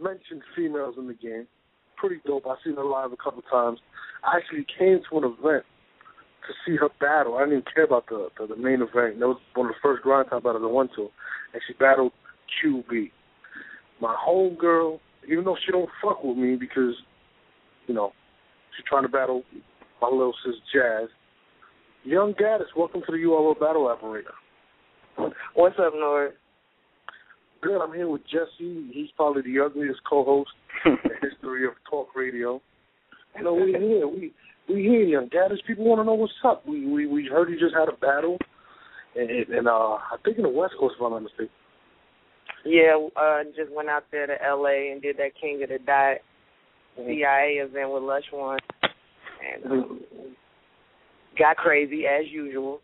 mentioned females in the game. Pretty dope. I've seen her live a couple times. I actually came to an event to see her battle. I didn't even care about the main event. That was one of the first grind time battles I went to. And she battled QB. My homegirl, even though she don't fuck with me because, you know, she's trying to battle my little sis Jazz. Young Gattas, welcome to the URL Battle Operator. What's up, Nord? Good, I'm here with Jesse. He's probably the ugliest co-host in the history of talk radio. You know, we're here. We here, Young Gattas. People want to know what's up. We heard you just had a battle, and I think in the West Coast, if I'm not mistaken. Yeah, just went out there to L.A. and did that King of the Dot CIA event with Lush One. And got crazy, as usual.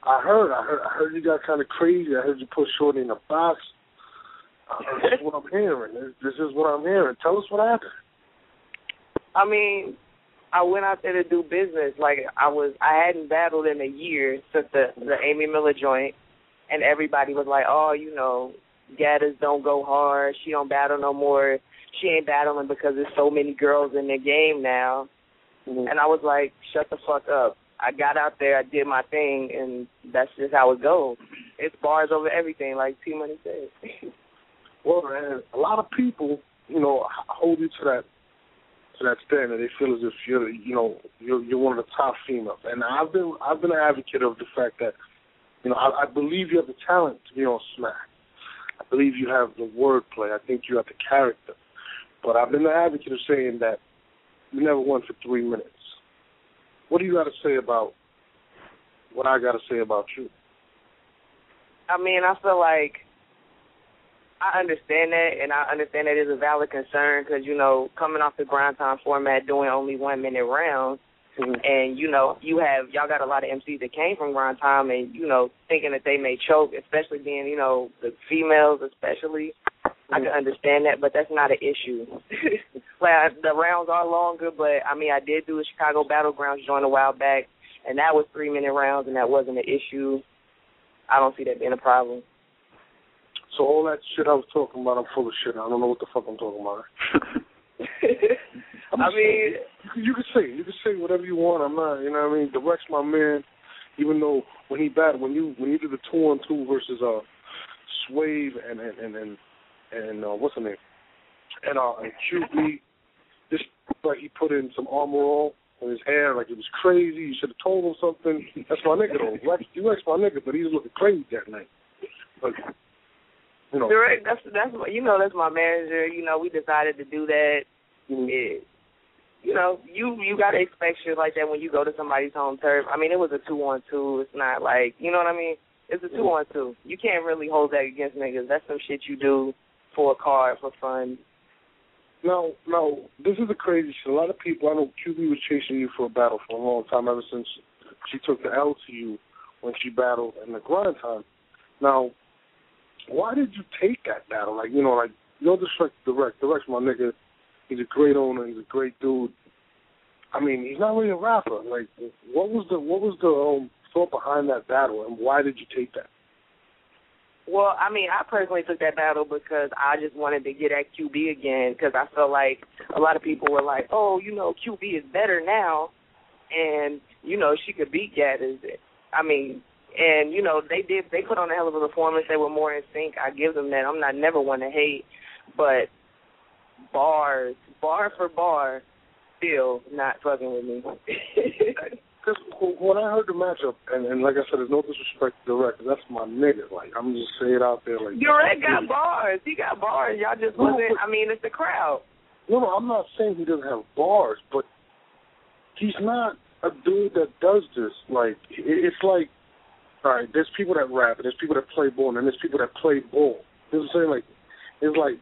I heard you got kind of crazy. I heard you put Shorty in a box. This is what I'm hearing. This is what I'm hearing. Tell us what happened. I mean, I went out there to do business. Like I hadn't battled in a year since the Amy Miller joint, and everybody was like, "Oh, you know, Gattas don't go hard. She don't battle no more. She ain't battling because there's so many girls in the game now." Mm-hmm. And I was like, "Shut the fuck up." I got out there, I did my thing, and that's just how it goes. It's bars over everything, like T-Money said. Well, man, a lot of people, you know, hold you to that standard. They feel as if you're one of the top females. And I've been an advocate of the fact that, you know, I believe you have the talent to be on Smack. I believe you have the wordplay. I think you have the character. But I've been an advocate of saying that you never won for 3 minutes. What do you got to say about what I got to say about you? I mean, I feel like I understand that, and I understand that it's a valid concern because, you know, coming off the grind time format, doing only 1 minute rounds, and, you know, y'all got a lot of MCs that came from grind time and, you know, thinking that they may choke, especially being, you know, the females especially. I can understand that, but that's not an issue. Like, the rounds are longer, but, I mean, I did do a Chicago Battlegrounds joint a while back, and that was 3 minute rounds, and that wasn't an issue. I don't see that being a problem. So all that shit I was talking about, I'm full of shit. I don't know what the fuck I'm talking about. I mean, you can say whatever you want. I'm not, you know what I mean? Direct's my man. Even though when he battled, when you did the 2-on-2 versus Swave and what's her name? And QB, just like he put in some armor all on his hair, like it was crazy. You should have told him something. That's my nigga though. You ex my nigga, but he was looking crazy that night. But you know, Direct, that's you know, that's my manager. You know, we decided to do that. Mm-hmm. You know, you gotta expect shit like that when you go to somebody's home turf. I mean, it was a 2-on-2. It's not like, you know what I mean? It's a 2-on-2. You can't really hold that against niggas. That's some shit you do for a card, for fun. No, this is the crazy shit. A lot of people, I know QB was chasing you for a battle for a long time, ever since she took the L to you when she battled in the grind time. Now, why did you take that battle? Like, you know, like, no disrespect to Direct. Direct's my nigga. He's a great owner. He's a great dude. I mean, he's not really a rapper. Like, what was the thought behind that battle, and why did you take that? Well, I mean, I personally took that battle because I just wanted to get at QB again because I felt like a lot of people were like, oh, you know, QB is better now, and, you know, she could beat Gattas. I mean, and, you know, they put on a hell of a performance. They were more in sync. I give them that. I'm not never one to hate, but bar for bar, still not fucking with me. Because when I heard the matchup, and like I said, there's no disrespect to Direct, that's my nigga. Like, I'm just saying it out there. Like, Direct got bars. He got bars. Y'all just wasn't, I mean, it's the crowd. No, I'm not saying he doesn't have bars, but he's not a dude that does this. Like, it's like, all right, there's people that rap, and there's people that play ball, and there's people that play ball. You know what I'm saying? Like, it's like,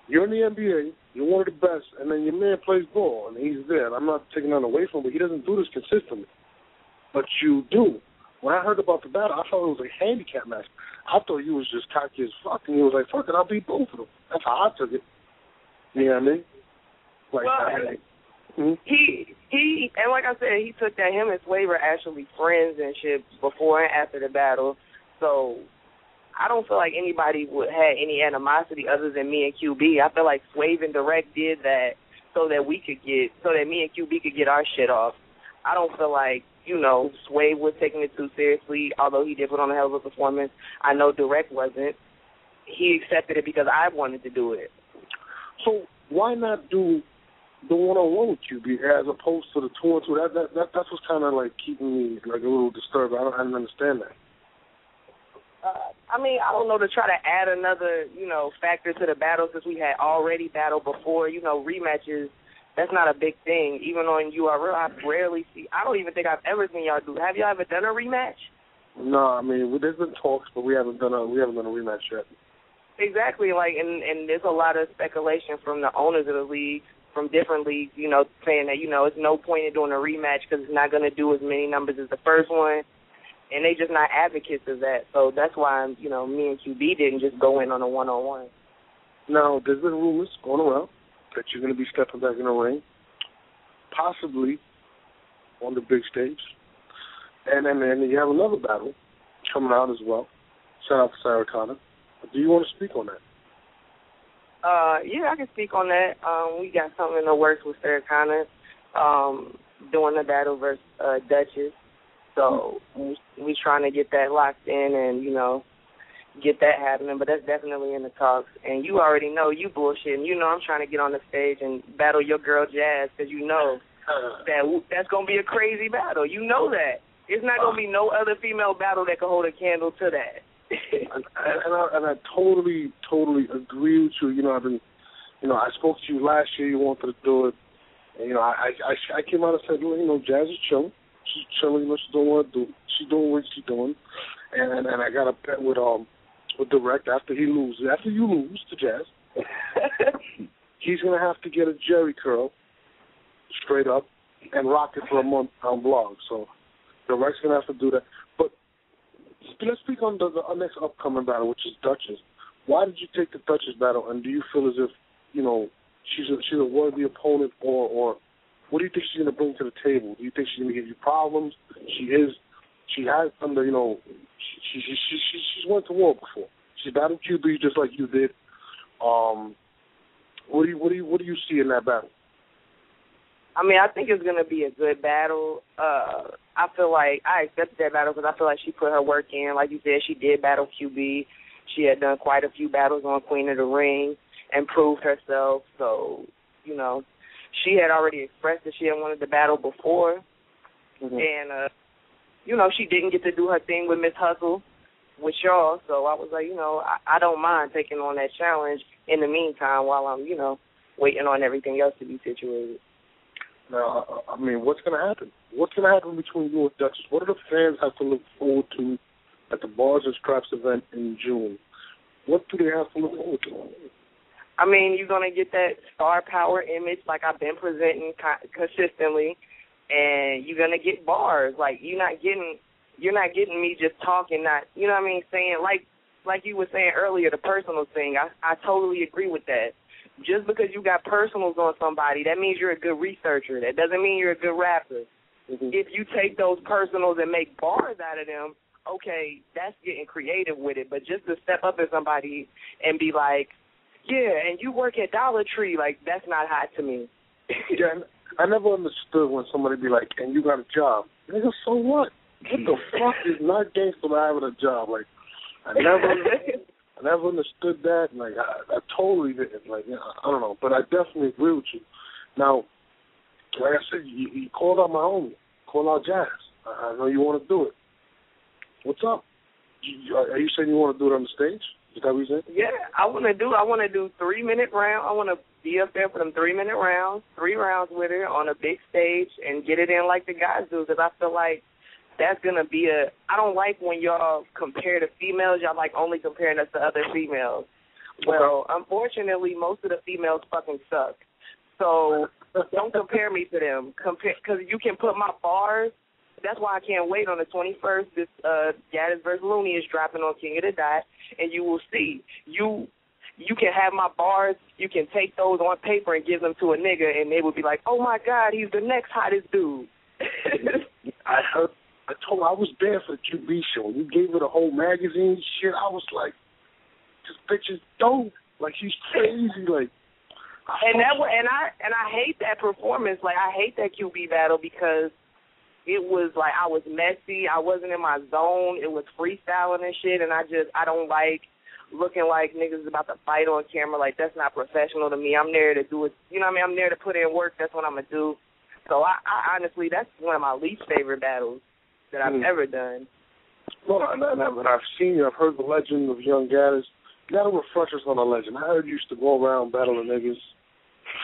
you're in the NBA, you're one of the best, and then your man plays ball, and he's there. And I'm not taking that away from him, but he doesn't do this consistently. But you do. When I heard about the battle, I thought it was a handicap match. I thought you was just cocky as fuck, and he was like, fuck it, I'll beat both of them. That's how I took it. You know what I mean? Like, well, he, and like I said, he took that. Him and Sway were actually friends and shit before and after the battle. So I don't feel like anybody would have any animosity other than me and QB. I feel like Swave and Direct did that so that me and QB could get our shit off. I don't feel like, Swave was taking it too seriously, although he did put on a hell of a performance. I know Direct wasn't. He accepted it because I wanted to do it. So why not do the one-on-one with QB as opposed to the 2-on-2? That's what's kind of like keeping me like a little disturbed. I don't understand that. I don't know, to try to add another, factor to the battle since we had already battled before. Rematches, that's not a big thing. Even on URL, I don't even think I've ever seen y'all do. Have y'all ever done a rematch? No, there's been talks, but we haven't done a rematch yet. Exactly, and there's a lot of speculation from the owners of the league, from different leagues, saying that, it's no point in doing a rematch because it's not going to do as many numbers as the first one, and they just not advocates of that. So that's why, me and QB didn't just go in on a one-on-one. Now, there's been rumors going around that you're going to be stepping back in the ring, possibly on the big stage, and then you have another battle coming out as well. Shout out to Jesserican. Do you want to speak on that? Yeah, I can speak on that. We got something in the works with Jesserican, doing the battle versus Dutchess. So we trying to get that locked in and, get that happening. But that's definitely in the talks. And you already know you bullshitting. I'm trying to get on the stage and battle your girl Jazz because that's going to be a crazy battle. You know that. It's not going to be no other female battle that can hold a candle to that. and I totally agree with you. I've been, I spoke to you last year. You wanted to do it, and I came out and said, Jazz is chilling. She's chilling. She's doing what she's doing what she's doing, and I got a bet with Direct after you lose to Jazz. He's gonna have to get a Jerry curl straight up and rock it for a month on blog. So Direct's gonna have to do that. But let's speak on the next upcoming battle, which is Dutchess. Why did you take the Dutchess battle, and do you feel as if, she's a worthy opponent, or what do you think she's going to bring to the table? Do you think she's going to give you problems? She has under, she's went to war before. She's battled QB just like you did. What do you see in that battle? I think it's going to be a good battle. I feel like I accepted that battle because I feel like she put her work in. Like you said, she did battle QB. She had done quite a few battles on Queen of the Ring and proved herself. So, she had already expressed that she had wanted to battle before. Mm-hmm. And, she didn't get to do her thing with Miss Hustle with y'all. So I was like, I don't mind taking on that challenge in the meantime while I'm, waiting on everything else to be situated. Now, what's going to happen? What's going to happen between you and Dutchess? What do the fans have to look forward to at the Bars and Scraps event in June? What do they have to look forward to? You're going to get that star power image like I've been presenting consistently, and you're going to get bars. Like, you're not getting me just talking, not, saying, like you were saying earlier, the personal thing. I totally agree with that. Just because you got personals on somebody, that means you're a good researcher. That doesn't mean you're a good rapper. Mm-hmm. If you take those personals and make bars out of them, okay, that's getting creative with it. But just to step up at somebody and be like, yeah, and you work at Dollar Tree, like, that's not hot to me. Yeah, I never understood when somebody be like, and you got a job. Nigga, so what? What the fuck is not gangster by having a job? Like, I never understood that. Like, I totally didn't. Like, I don't know. But I definitely agree with you. Now, like I said, you called out my homie. Called out Jazz. I know you want to do it. What's up? Are you saying you want to do it on the stage? Is that what you said? Yeah, I want to do 3-minute round. I want to be up there for them 3-minute rounds, 3 rounds with her on a big stage and get it in like the guys do, because I feel like that's going to be I don't like when y'all compare the females. Y'all like only comparing us to other females. Well, unfortunately, most of the females fucking suck. So don't compare me to them. Because you can put my bars. That's why I can't wait on the 21st. This Gattas vs. Looney is dropping on King of the Dot, and you will see. You can have my bars. You can take those on paper and give them to a nigga, and they will be like, oh, my God, he's the next hottest dude. I I was there for the QB show. You gave her the whole magazine shit. I was like, this bitch is dope. Like, she's crazy. Like, I hate that performance. Like, I hate that QB battle because it was like I was messy. I wasn't in my zone. It was freestyling and shit, and I don't like looking like niggas about to fight on camera. Like, that's not professional to me. I'm there to do it. You know what I mean? I'm there to put in work. That's what I'm going to do. So, I honestly, that's one of my least favorite battles that I've ever done. Well, I've seen you. I've heard the legend of young Gattas. You got to refresh us on the legend. I heard you used to go around battling niggas,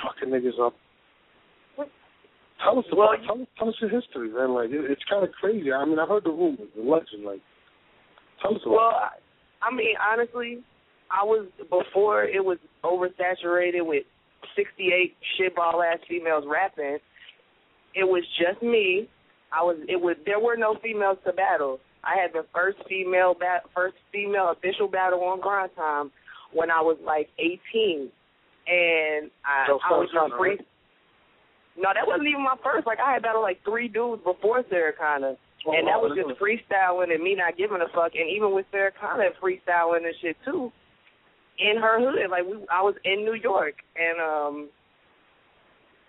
fucking niggas up. Tell us your history, man. Like, it's kind of crazy. I mean, I've heard the rumors, the legend. Like, tell us about it. Well, I mean, honestly, before it was oversaturated with 68 shitball-ass females rapping, it was just me. There were no females to battle. I had the first female official battle on Grind Time when I was like 18, and I was just free. No, that wasn't even my first. Like, I had battled like 3 dudes before Jesserican, and that was just freestyling and me not giving a fuck. And even with Jesserican freestyling and shit too, in her hood, like I was in New York, and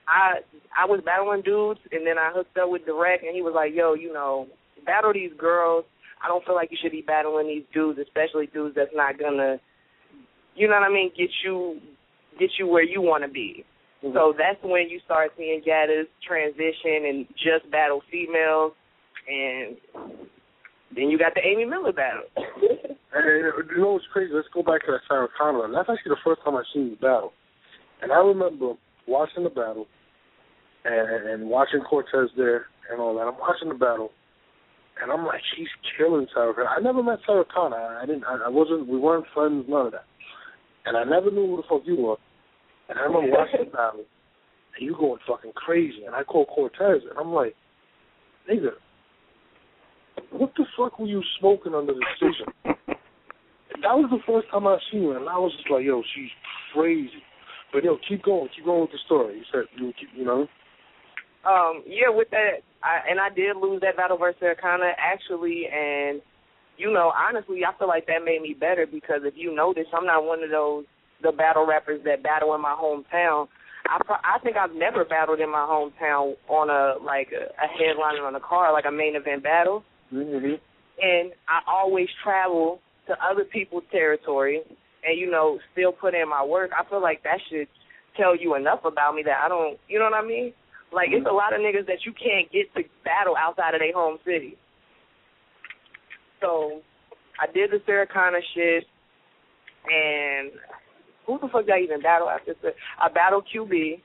I was battling dudes, and then I hooked up with Direct, and he was like, yo, you know, battle these girls. I don't feel like you should be battling these dudes, especially dudes that's not gonna, you know what I mean, get you where you want to be. Mm-hmm. So that's when you start seeing Gattas transition and just battle females, and then you got the Amy Miller battle. And you know what's crazy? Let's go back to that Jesserican, and that's actually the first time I seen you battle. And I remember watching the battle and watching Cortez there and all that. I'm watching the battle, and I'm like, she's killing Jesserican. I never met Jesserican. We weren't friends, none of that. And I never knew who the fuck you were. And I remember watching the battle, and you going fucking crazy. And I call Cortez, and I'm like, nigga, what the fuck were you smoking under the decision? That was the first time I seen her, and I was just like, yo, she's crazy. But, yo, keep going with the story. You said you would keep, you know? Yeah, with that, I did lose that battle versus Jesserican, actually, and, you know, honestly, I feel like that made me better because if you notice, I'm not one of the battle rappers that battle in my hometown. I think I've never battled in my hometown on a headliner on a card, like a main event battle. Mm-hmm. And I always travel to other people's territory and, you know, still put in my work. I feel like that should tell you enough about me that I don't, you know what I mean? Like, it's a lot of niggas that you can't get to battle outside of their home city. So I did the Jesserican shit, and who the fuck did I even battle after this? I battled QB.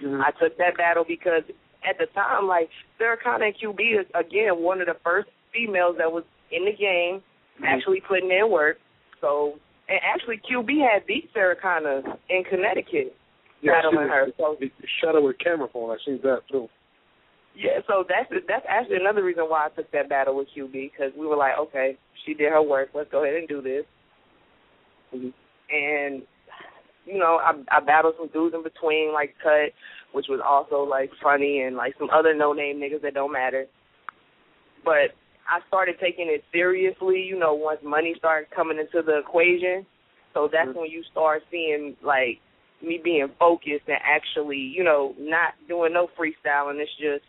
Mm-hmm. I took that battle because at the time, like, Jesserican and QB is, again, one of the first females that was in the game, actually putting in work. So, and actually QB had beat Jesserican in Connecticut, battling her. So it shot her with a camera phone. I seen that, too. Yeah, so that's actually another reason why I took that battle with QB, because we were like, okay, she did her work. Let's go ahead and do this. Mm-hmm. And, you know, I battled some dudes in between, like Cut, which was also, like, funny, and, like, some other no-name niggas that don't matter. But I started taking it seriously, you know, once money started coming into the equation. So that's when you start seeing, like, me being focused and actually, you know, not doing no freestyling. It's just,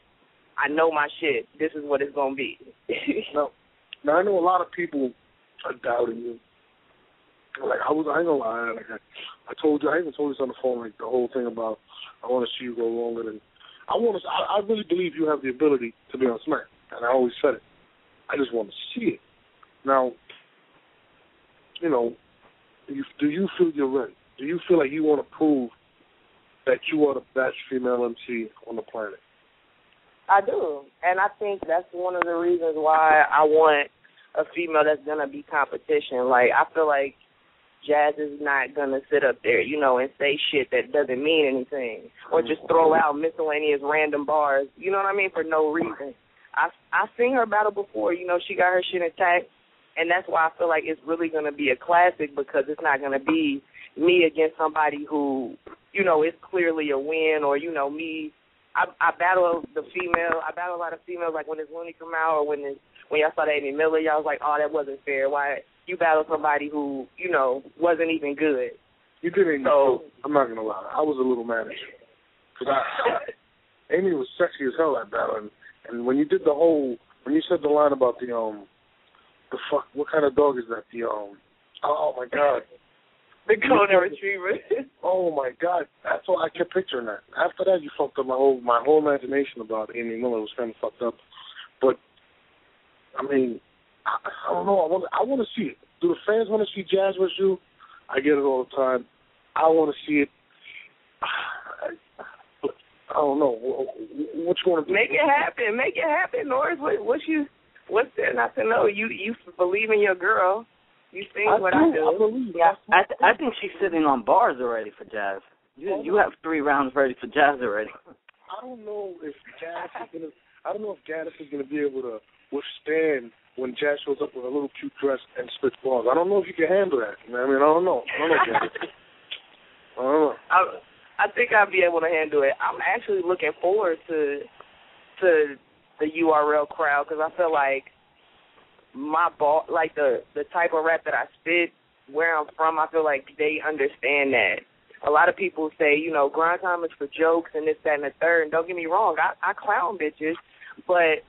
I know my shit. This is what it's going to be. Now, I know a lot of people are doubting you. Like, I ain't gonna lie. Like, I even told you on the phone, like, the whole thing about I want to see you go longer than I really believe you have the ability to be on Smack, and I always said it. I just want to see it. Now, you know, do you feel you're ready? Do you feel like you want to prove that you are the best female MC on the planet? I do, and I think that's one of the reasons why I want a female that's going to be competition. Like, I feel like Jazz is not going to sit up there, you know, and say shit that doesn't mean anything or just throw out miscellaneous random bars, you know what I mean, for no reason. I've seen her battle before, you know, she got her shit intact, and that's why I feel like it's really going to be a classic because it's not going to be me against somebody who, you know, is clearly a win or, you know, me I battle the female. I battle a lot of females, like when this Looney come out or when y'all saw the Amy Miller, y'all was like, oh, that wasn't fair. Why you battle somebody who, wasn't even good? You did Amy. So I'm not gonna lie, I was a little mad at you. 'Cause Amy was sexy as hell that battle, and when you did when you said the line about the fuck, what kind of dog is that? Oh my God. The golden retriever. Oh my God, that's all I kept picturing that. After that, you fucked up my whole imagination about Amy Miller was kind of fucked up. But I mean, I don't know. I want to see it. Do the fans want to see Jazz vs. you? I get it all the time. I want to see it. I don't know. What you want to do? Make it happen. Make it happen, Norris. What's there not to know? You believe in your girl. You think what I do. I believe. Yeah, I think she's sitting on bars already for Jazz. You have 3 rounds ready for Jazz already. I don't know if Gattas is gonna be able to withstand when Jazz shows up with a little cute dress and spits balls. I don't know if you can handle that. I mean, I don't know. Gattas. I don't know. I think I'll be able to handle it. I'm actually looking forward to the URL crowd because I feel like the type of rap that I spit, where I'm from, I feel like they understand that. A lot of people say, grind time is for jokes and this, that, and the third. And don't get me wrong, I clown bitches, but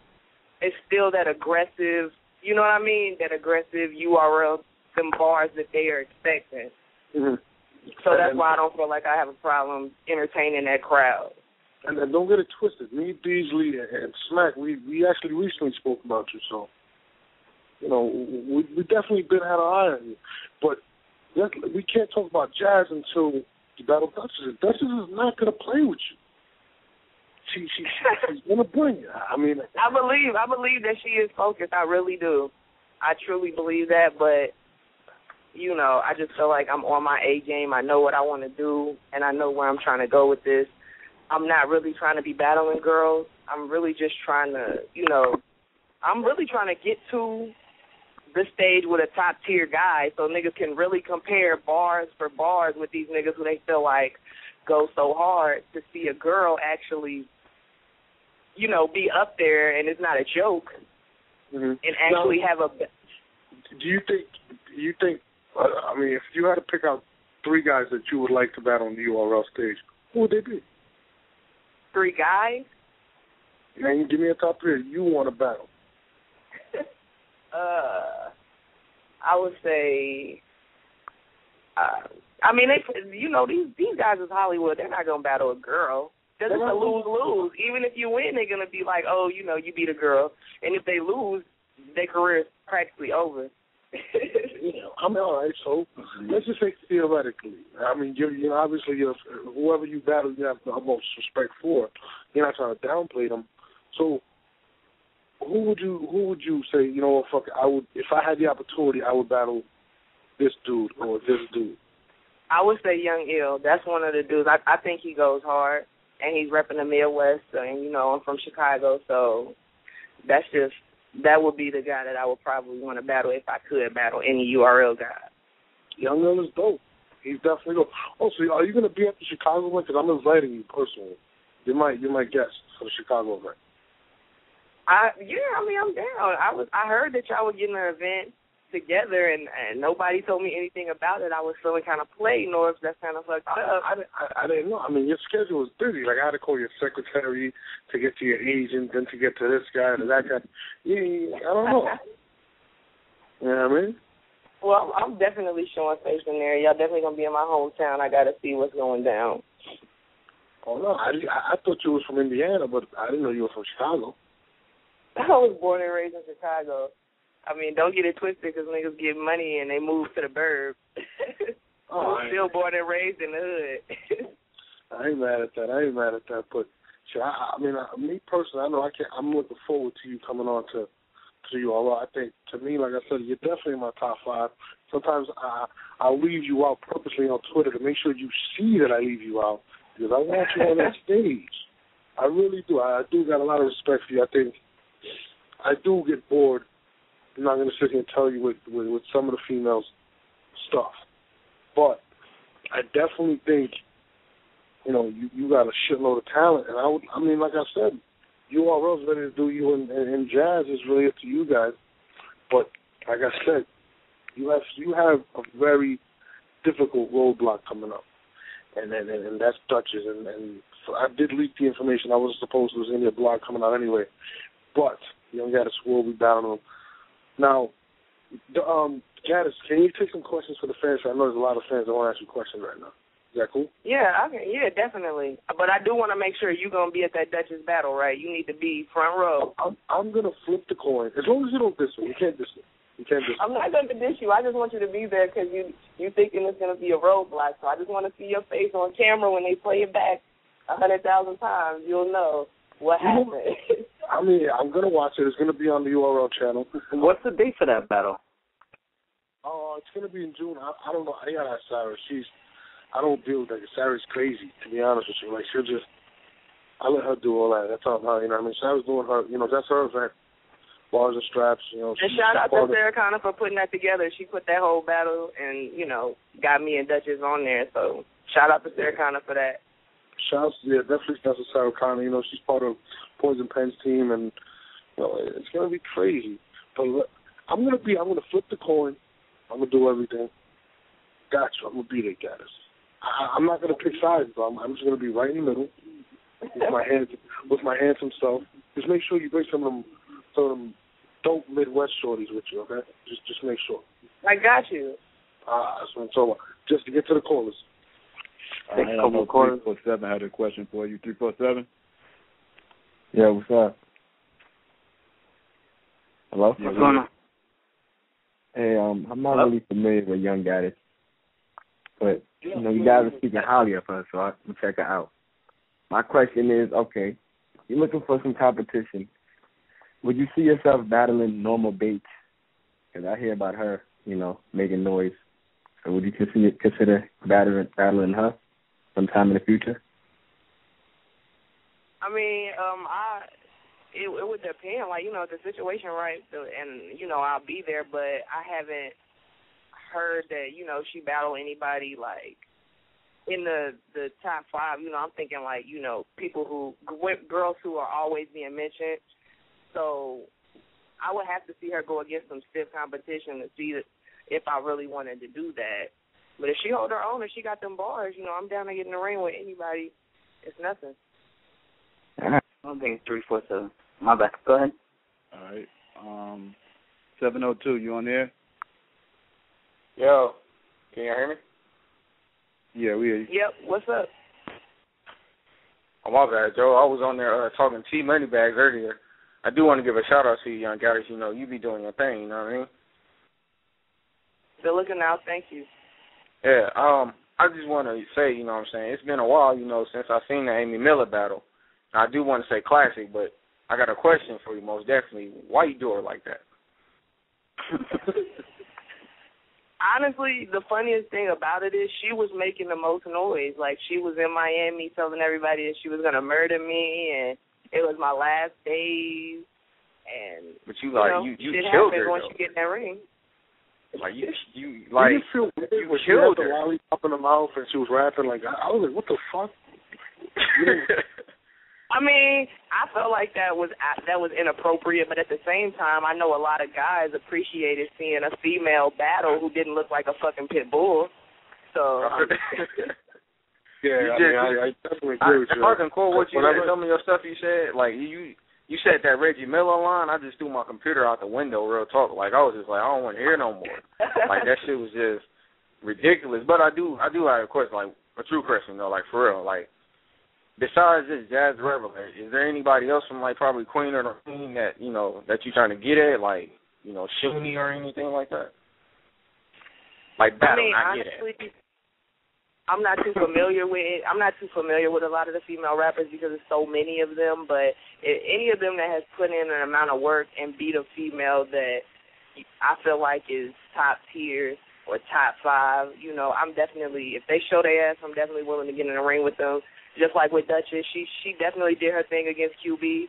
it's still that aggressive, you know what I mean? That aggressive URL, them bars that they are expecting. Mm-hmm. So that's why I don't feel like I have a problem entertaining that crowd. And don't get it twisted. Me, Beasley, and Smack, we actually recently spoke about you, so we definitely been had our eye on you. But we can't talk about Jazz until you battle Dutchess. Dutchess is not going to play with you. She's going to bring you. I mean, I believe that she is focused. I really do. I truly believe that, but I just feel like I'm on my A game. I know what I want to do, and I know where I'm trying to go with this. I'm not really trying to be battling girls. I'm really just trying to, I'm really trying to get to the stage with a top-tier guy so niggas can really compare bars for bars with these niggas who they feel like go so hard to see a girl actually, be up there and it's not a joke and actually have a... Do you think, I mean, if you had to pick out 3 guys that you would like to battle on the URL stage, who would they be? 3 guys? Yeah, you give me a top 3 you want to battle. I would say, I mean, these guys is Hollywood. They're not gonna battle a girl. It's a lose-lose. Even if you win, they're gonna be like, oh, you beat a girl. And if they lose, their career is practically over. I mean, all right. So let's just say theoretically. I mean, obviously, whoever you battle, you have the utmost respect for. You're not trying to downplay them. So. Who would you say, fuck it, I would, if I had the opportunity, I would battle this dude or this dude? I would say Young Ill. That's one of the dudes. I think he goes hard, and he's repping the Midwest, and, I'm from Chicago, so that would be the guy that I would probably want to battle if I could battle any URL guy. Young Ill is dope. He's definitely dope. Oh, so are you going to be at the Chicago one? Because I'm inviting you personally. You're my guest for the Chicago event. I'm down. I heard that y'all were getting an event together, and nobody told me anything about it. I was feeling kind of played, Norris. That's kind of fucked up. I didn't know. I mean, your schedule was busy. Like, I had to call your secretary to get to your agent, then to get to this guy, to that guy. Yeah, I don't know. You know what I mean? Well, I'm definitely showing face in there. Y'all definitely going to be in my hometown. I got to see what's going down. Oh, no. I thought you was from Indiana, but I didn't know you were from Chicago. I was born and raised in Chicago. I mean, don't get it twisted because niggas get money and they move to the burbs. I'm still born and raised in the hood. I ain't mad at that. But, I mean, me personally, I'm looking forward to you coming on to you. Although I think, to me, like I said, you're definitely in my top 5. Sometimes I'll leave you out purposely on Twitter to make sure you see that I leave you out because I want you on that stage. I really do. I do got a lot of respect for you. I think I do get bored. I'm not going to sit here and tell you with some of the females' stuff. But I definitely think you got a shitload of talent, and I mean, like I said, URL's ready to do you, and Jazz is really up to you guys. But like I said, you have a very difficult roadblock coming up, and that's Dutchess, and so I did leak the information. I wasn't supposed to. It was in their blog coming out anyway. But Young Gattas will be battling them. Now, Gattas, can you take some questions for the fans? I know there's a lot of fans that want to ask you questions right now. Is that cool? Yeah, yeah, definitely. But I do want to make sure you're going to be at that Dutchess battle, right? You need to be front row. I'm going to flip the coin. As long as you don't diss me. You can't diss me. I'm not going to diss you. I just want you to be there because you thinking it's going to be a roadblock. So I just want to see your face on camera when they play it back 100,000 times. You'll know what happened. I mean, I'm going to watch it. It's going to be on the URL channel. What's the date for that battle? It's going to be in June. I don't know. I got to ask Sarah. I don't deal with that. Sarah's crazy, to be honest with you. Like, I let her do all that. That's on her, you know what I mean? Sarah's doing her, that's her event. Bars and straps, And shout out to Jesserican for putting that together. She put that whole battle and, got me and Dutchess on there. So shout out to Jesserican for that. Definitely shouts to Jesserican. She's part of Poison Pen's team, and, it's going to be crazy. But I'm going to flip the coin. I'm going to do everything. Gotcha. I'm going to beat it, Gattas. I'm not going to pick sides, though. I'm just going to be right in the middle with my handsome self. Just make sure you bring some of them dope Midwest shorties with you, okay? Just make sure. I got you. That's what I'm talking about. Just to get to the callers. I have 347. I had a question for you. 347? Yeah, what's up? Hello? What's going on? Hey, I'm not really familiar with Young Gattas, but, you guys are speaking highly of her, so I'm going to check her out. My question is, okay, you're looking for some competition. Would you see yourself battling Normal Bates? Because I hear about her, making noise. So would you consider battling her sometime in the future? I mean, it would depend. Like, if the situation right, and, I'll be there, but I haven't heard that, she battle anybody, like, in the top 5. I'm thinking, like, girls who are always being mentioned. So I would have to see her go against some stiff competition to see if I really wanted to do that. But if she hold her own, if she got them bars, I'm down to get in the ring with anybody. It's nothing. I'm thinking 347. My bad. Go ahead. All right. 702, you on there? Yo, can you hear me? Yeah, we hear you. Yep, what's up? Oh, my bad, Joe. I was on there talking T Moneybags earlier. I do want to give a shout-out to you, Young Gattas. You be doing your thing, you know what I mean? Still looking out, thank you. Yeah, I just want to say, you know what I'm saying, it's been a while, since I seen the Amy Miller battle. I do want to say classic, but I got a question for you, most definitely. Why you do her like that? Honestly, the funniest thing about it is she was making the most noise. Like, she was in Miami telling everybody that she was going to murder me, and it was my last days. And, but you killed her, once you get in that ring. Like, you feel you she had the lollipop in her mouth and she was rapping like, I was like, what the fuck? I mean, I felt like that was inappropriate, but at the same time, I know a lot of guys appreciated seeing a female battle who didn't look like a fucking pit bull. So, I definitely agree with you. If I can quote what you said, some of your stuff you said, like you said that Reggie Miller line, I just threw my computer out the window, real talk. Like, I was just like, I don't want to hear no more. Like, that shit was just ridiculous. But I do have a question, like a true question though, like for real, like. Besides this Jazz Reveler, is there anybody else from, like, probably Queen or the Queen that, that you're trying to get at, like, Shuni or anything like that? Like, battle, I get it. I'm not too familiar with it. I'm not too familiar with a lot of the female rappers because there's so many of them, but any of them that has put in an amount of work and beat a female that I feel like is top tier or top 5, I'm definitely, if they show their ass, I'm definitely willing to get in the ring with them. Just like with Dutchess, she definitely did her thing against QB.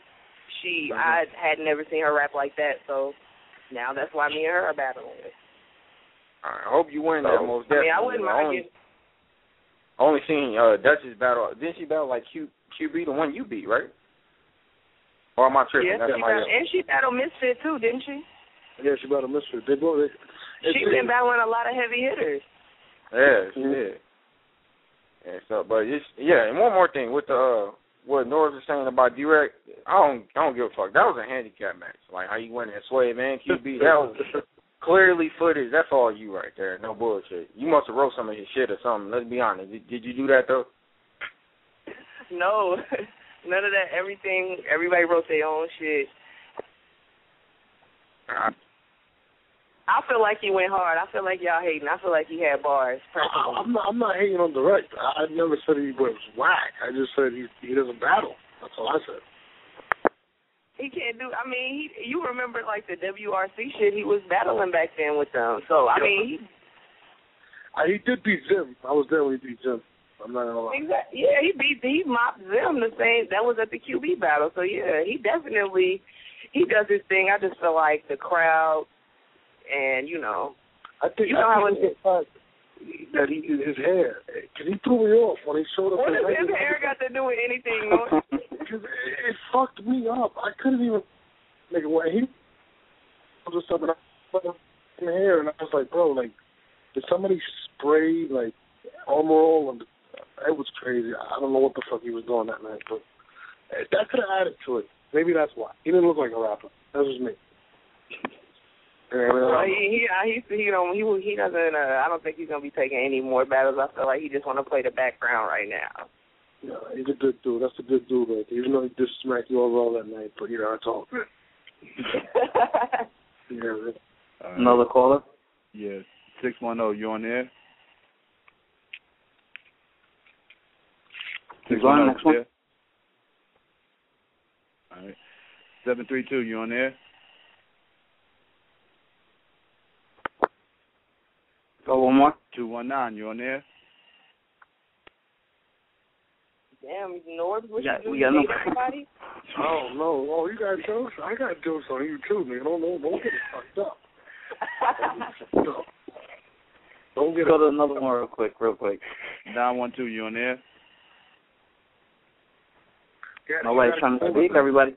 I had never seen her rap like that, so now that's why me and her are battling. I hope you win that, most definitely. I wouldn't mind only seen Dutchess battle. Didn't she battle like QB, the one you beat, right? Or am I tripping? Yeah, and she battled Misfit too, didn't she? Yeah, she battled Misfit. They both. She's been battling a lot of heavy hitters. Yeah, she did. And so, but and one more thing with the what Norris was saying about D-Rec, I don't give a fuck. That was a handicap match. Like how you went and swayed, man, QB. That was clearly footage. That's all you right there. No bullshit. You must have wrote some of his shit or something. Let's be honest. Did you do that though? No, none of that. Everybody wrote their own shit. I feel like he went hard. I feel like y'all hating. I feel like he had bars. I'm not hating on direct. I never said he was whack. I just said he doesn't battle. That's all I said. He can't do. I mean, you remember like the WRC shit? He was battling back then with them. So I mean, he did beat Zim. I was there when he beat Zim. I'm not gonna lie. Exactly. Yeah, he mopped Zim the same. That was at the QB battle. So yeah, he does his thing. I just feel like the crowd. And I think how it is that his hair, because he threw me off when he showed up. What does his hair got to do with anything? Because it fucked me up. I couldn't even make it away. He was something in the hair, and I was like, bro, like, did somebody spray like Armor All? And it was crazy. I don't know what the fuck he was doing that night, but that could have added to it. Maybe that's why he didn't look like a rapper. That was me. He doesn't. I don't think he's gonna be taking any more battles. I feel like he just want to play the background right now. Yeah, he's a good dude. That's a good dude, right there. Even though he just smacked you overall that night, but it's all good. Another caller? Yes, 610. You on there? Who's on next one? All right. 732. You on there? Go one more. 219, you on there? Damn, North, what we got no. Everybody? Oh, no. Oh, you got jokes? I got jokes on you, too, nigga. Don't get it fucked up. Don't get Go to another one real quick. 912, you on there? Yeah, nobody's trying to speak, everybody.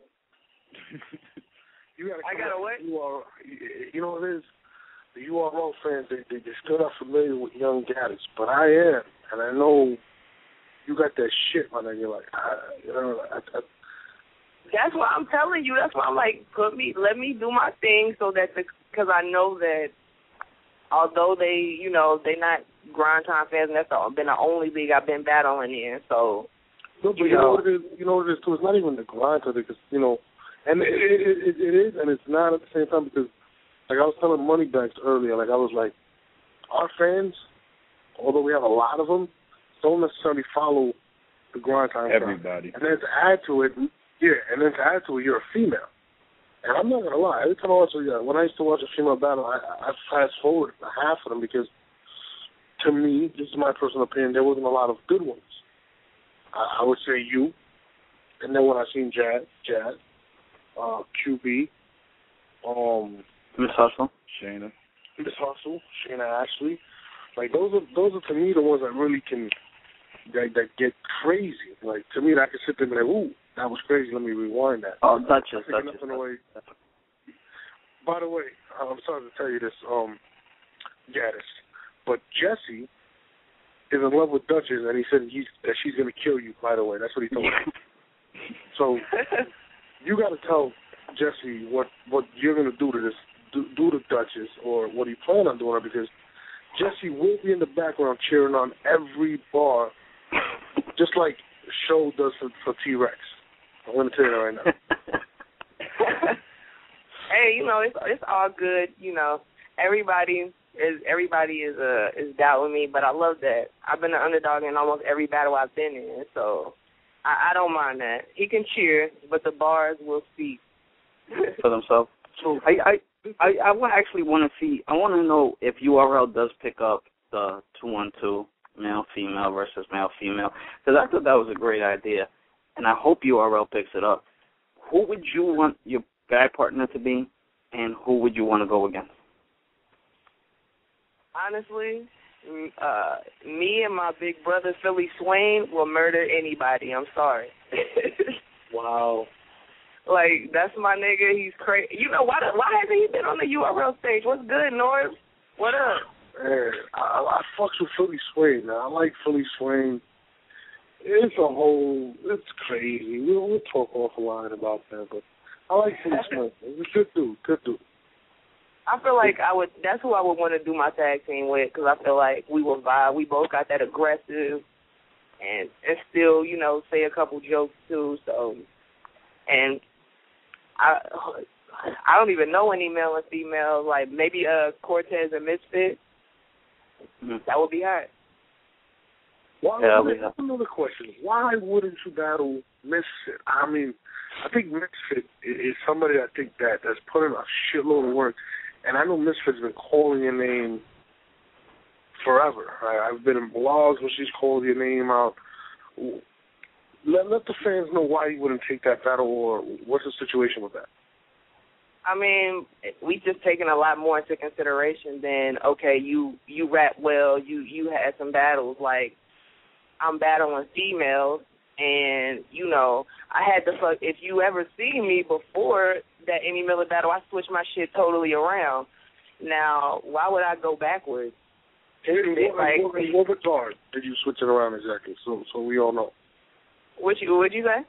I got to wait. You know what it is? The URL fans, they still not familiar with young Gattas, but I am, and I know you got that shit, my nigga. Like, that's what I'm telling you. That's why I'm like, let me do my thing, so that because I know that although they not grind time fans, and that's been the only league I've been battling in. So, no, but you know what it is. You know what it is too. It's not even the grind to it, because and it is, and it's not at the same time, because. Like I was telling Moneybags earlier, like I was like, our fans, although we have a lot of them, don't necessarily follow the grind time. Everybody. And then to add to it, you're a female. And I'm not gonna lie, every time I watch when I used to watch a female battle, I fast forward half of them, because to me, this is my personal opinion, there wasn't a lot of good ones. I would say you, and then when I seen Jazz, QB, Miss Hustle, Shayna Ashley, like those are to me the ones that really can that get crazy. Like to me, I can sit there and be like, ooh, that was crazy. Let me rewind that. Oh, Dutchess. By the way, I'm sorry to tell you this, Gattas, but Jesse is in love with Dutchess, and he said that she's gonna kill you. By the way, that's what he told me. So you got to tell Jesse what you're gonna do to this. Do to Dutchess, or what do you plan on doing her, because Jesse will be in the background cheering on every bar, just like Show does for T-Rex. I'm going to tell you that right now. Hey, it's all good. Everybody is doubting me, but I love that. I've been an underdog in almost every battle I've been in, so I don't mind that. He can cheer, but the bars will speak for themselves. So I actually want to see. I want to know if URL does pick up the 2-1-2 male-female versus male-female, because I thought that was a great idea, and I hope URL picks it up. Who would you want your guy partner to be, and who would you want to go against? Honestly, Me and my big brother Philly Swain will murder anybody. I'm sorry. Wow. Like, that's my nigga. He's crazy. You know, why hasn't he been on the URL stage? What's good, Norv? What up? Man, I fucks with Philly Swain. Now, I like Philly Swain. It's crazy. We'll talk offline about that, but I like Philly Swain. He's a good dude. I feel like that's who I would want to do my tag team with, because I feel like we will vibe. We both got that aggressive and still, you know, say a couple jokes too. So, and I don't even know any male and female, like maybe Cortez and Misfit. Mm-hmm. That would be hard. That's another question. Why wouldn't you battle Misfit? I mean, I think Misfit is somebody I think that's put in a shitload of work. And I know Misfit's been calling your name forever. I've been in blogs when she's called your name out. Let the fans know why you wouldn't take that battle, or what's the situation with that? I mean, we just taken a lot more into consideration than, okay, you rap well, you had some battles. Like, I'm battling females, and, you know, I had to fuck. If you ever see me before that Amy Miller battle, I switched my shit totally around. Now, why would I go backwards? In what regard did you switch it around exactly? So we all know. What'd you say?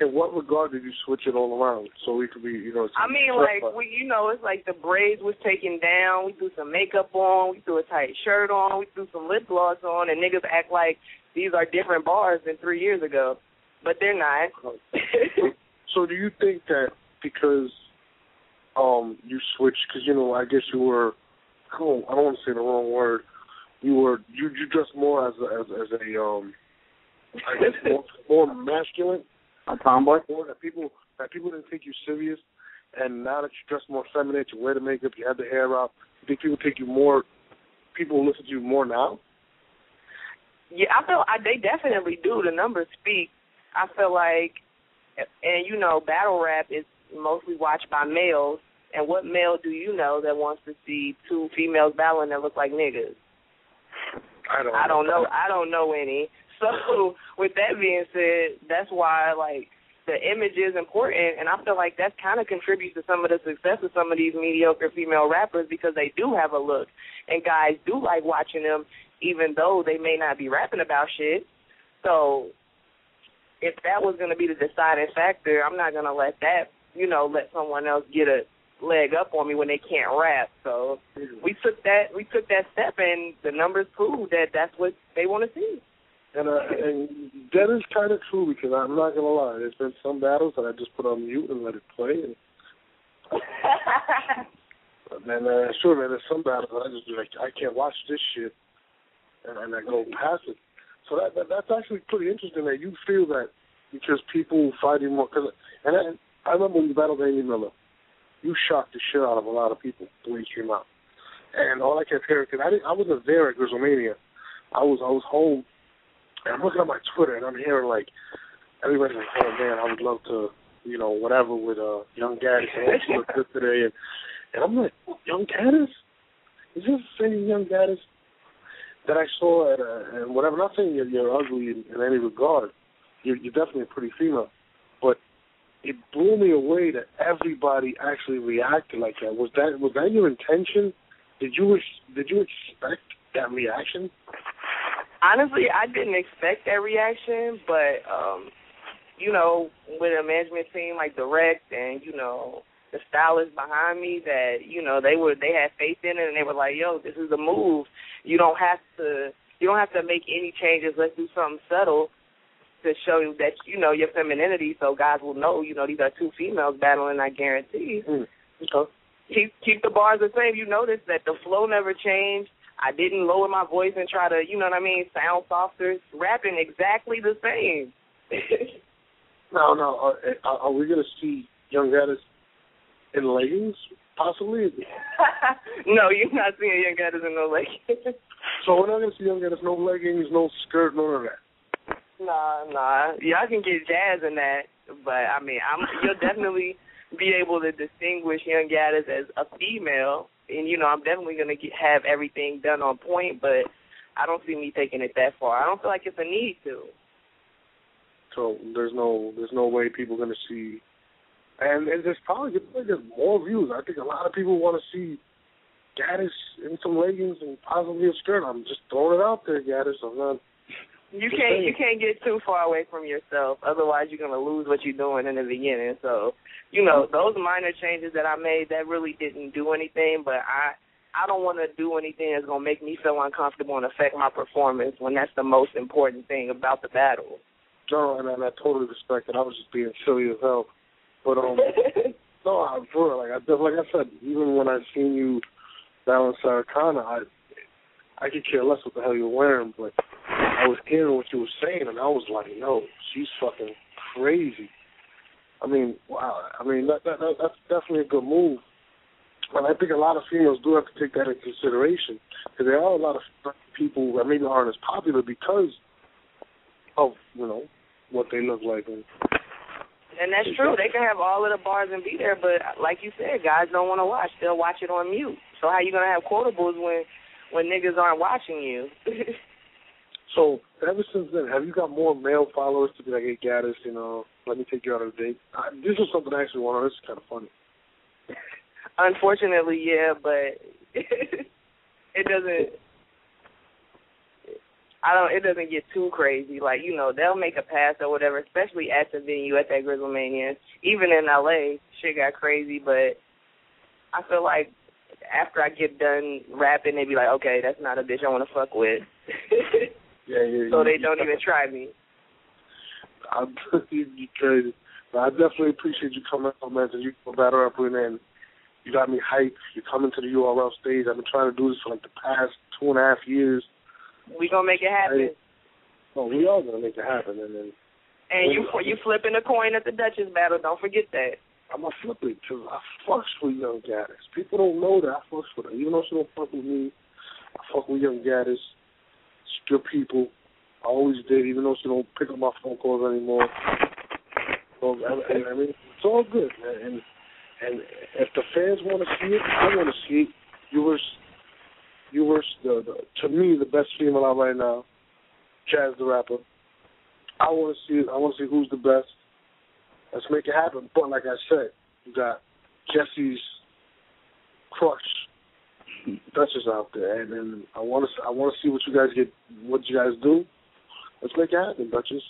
In what regard did you switch it all around so we could be, you know? I mean, like, it's like the braids was taken down. We threw some makeup on. We threw a tight shirt on. We threw some lip gloss on, and niggas act like these are different bars than 3 years ago, but they're not. So do you think that because you switched, because, you know, I guess you were, I don't want to say the wrong word, you dressed more as a I guess more masculine, a tomboy, more that people didn't take you serious, and now that you dress more feminine, you wear the makeup, you have the hair out, you think people listen to you more now? Yeah, I feel they definitely do. The numbers speak. I feel like, and you know, battle rap is mostly watched by males. And what male do you know that wants to see two females battling that look like niggas? I don't know any. So with that being said, that's why like the image is important, and I feel like that kind of contributes to some of the success of some of these mediocre female rappers, because they do have a look, and guys do like watching them, even though they may not be rapping about shit. So if that was going to be the deciding factor, I'm not going to let that, you know, let someone else get a leg up on me when they can't rap. So we took that step, and the numbers prove that that's what they want to see. And that is kind of true, because I'm not going to lie. There's been some battles that I just put on mute and let it play. And sure, man, there's some battles that I just be like, I can't watch this shit, and I go past it. So that's actually pretty interesting that you feel that because people fighting more. And I remember when you battled Amy Miller, you shocked the shit out of a lot of people the way you came out. And all I kept hearing, because I wasn't there at WrestleMania. I was home. And I'm looking at my Twitter, and I'm hearing, like, everybody's like, oh, man, I would love to, you know, whatever with Young Gattas. And she looked good today. And I'm like, Young Gattas? Is this the same Young Gattas that I saw at and whatever? I'm not saying you're ugly in any regard. You're definitely a pretty female. But it blew me away that everybody actually reacted like that. Was that your intention? Did you expect that reaction? Honestly, I didn't expect that reaction, but, you know, with a management team like Direct and, you know, the stylists behind me that, you know, they had faith in it, and they were like, yo, this is a move. You don't have to make any changes. Let's do something subtle to show you that, you know, your femininity, so guys will know, you know, these are two females battling, I guarantee. Okay. Keep the bars the same. You notice that the flow never changed. I didn't lower my voice and try to, you know what I mean, sound softer. Rapping exactly the same. No. Are we going to see Young Gattas in leggings, possibly? No, you're not seeing Young Gattas in no leggings. So we're not going to see Young Gattas, no leggings, no skirt, none of that? Nah. Y'all can get jazz in that, but, I mean, you'll definitely be able to distinguish Young Gattas as a female. And, you know, I'm definitely going to have everything done on point, but I don't see me taking it that far. I don't feel like it's a need to. So there's no way people are gonna see, and there's probably more views. I think a lot of people want to see Gattas in some leggings and possibly a skirt. I'm just throwing it out there, Gattas. I'm not. You can't get too far away from yourself. Otherwise, you're gonna lose what you're doing in the beginning. So, those minor changes that I made, that really didn't do anything. But I don't want to do anything that's gonna make me feel uncomfortable and affect my performance when that's the most important thing about the battle. No, and I totally respect it. I was just being silly as hell. But no, I'm sure. Like I said, even when I seen you battle Jesserican, I could care less what the hell you're wearing, but I was hearing what you were saying, and I was like, yo, she's fucking crazy. I mean, wow. I mean, that's definitely a good move. And I think a lot of females do have to take that into consideration, because there are a lot of people that maybe aren't as popular because of, what they look like. And that's true. They can have all of the bars and be there, but like you said, guys don't want to watch. They'll watch it on mute. So how you going to have quotables when niggas aren't watching you? So ever since then, have you got more male followers to be like, hey, Gattas, let me take you out on a date? This is something I actually want to. This is kind of funny. Unfortunately, yeah, but it doesn't. It doesn't get too crazy. Like, they'll make a pass or whatever, especially at the venue, at that Grizzlemania. Even in L.A., shit got crazy, but I feel like after I get done rapping, they be like, okay, that's not a bitch I want to fuck with. Yeah. So they don't even try me. You crazy. But I definitely appreciate you coming out, man, because you're a battle rapper, and you got me hyped. You're coming to the URL stage. I've been trying to do this for like the past 2.5 years. We gonna make it happen. We are gonna make it happen, and you flipping a coin at the Dutchess battle. Don't forget that. I'm gonna flip it because I fucks with young Gattas. People don't know that I fucks with her. Even though she don't fuck with me, I fuck with young Gattas. She's good people. I always did, even though she don't pick up my phone calls anymore. So I mean, it's all good, man. And if the fans want to see it, I want to see it. To me, the best female out right now, Jazz the rapper. I want to see it. I want to see who's the best. Let's make it happen. But like I said, you got Jesse's crush, Dutchess out there, and then I want to see what you guys do. Let's make it happen, Dutchess.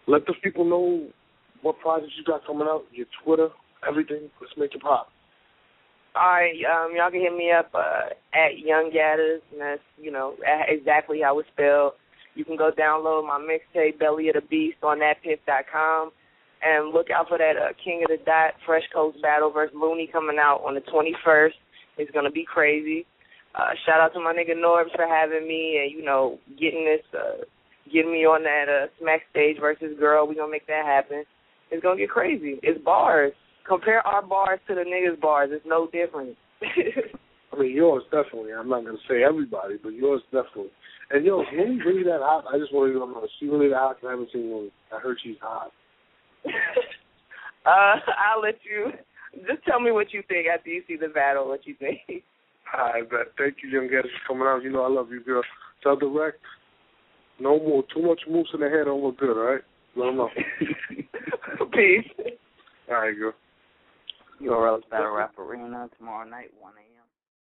Let the people know what projects you got coming out, your Twitter, everything. Let's make it pop. All right, y'all can hit me up at Young Gattas, and that's, exactly how it's spelled. You can go download my mixtape, Belly of the Beast, on thatpip.com, and look out for that King of the Dot Fresh Coast battle versus Looney coming out on the 21st. It's going to be crazy. Shout out to my nigga Norbs for having me and, getting me on that smack stage versus girl. We're going to make that happen. It's going to get crazy. It's bars. Compare our bars to the niggas' bars. It's no different. I mean, yours definitely. I'm not going to say everybody, but yours definitely. And, is Looney really that hot? I just want to know, is she really that hot? Because I haven't seen Looney. I heard she's hot. I'll let you. Just tell me what you think after you see the battle, what you think. All right, bet. Thank you, Young Gattas, for coming out. I love you, girl. Tell Direct, no more. Too much moose in the head don't look good, all right? Let them know. Peace. All right, girl. URL's Battle Rap Arena tomorrow night, 1 a.m.